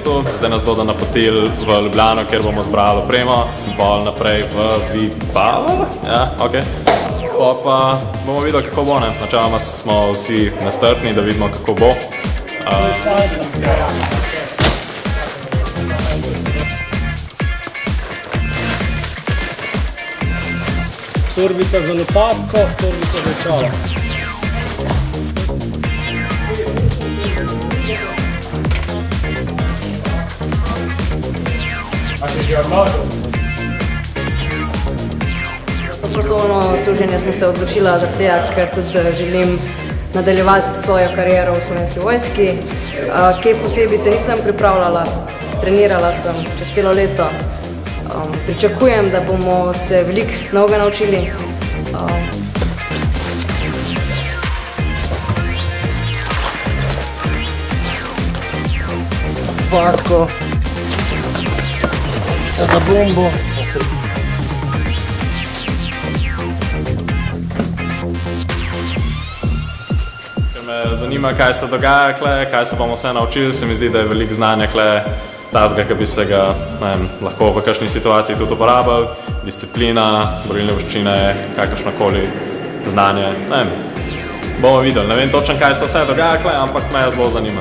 bistvu. Zdaj nas bodo napotili v Ljubljano, kjer bomo zbrali opremo in pol naprej v Vipavo. Ja, ok. Pa bomo videli, kako bo, ne. Načeloma smo vsi nestrpni, da vidimo, kako bo. Torbica za lopatko, torbica za čalo. Za prostovoljno služenje sem se odločila zaradi tega, ker tudi želim nadaljevati svojo kariero v Slovenski vojski. Kaj posebej se nisem pripravljala, trenirala sem čez celo leto. Pričakujem, da bomo se veliko novega naučili. Lopatko za bombo. Me zanima, kaj se dogaja kle, kaj se bomo vse naučili. Se mi zdi, da je veliko znanja kle tazga, ki bi se ga lahko v kakšni situaciji tudi uporabili. Disciplina, borilne veščine, kakršnokoli znanje. Bomo videli, ne vem točno, kaj se vse dogaja kle, ampak me zelo zanima.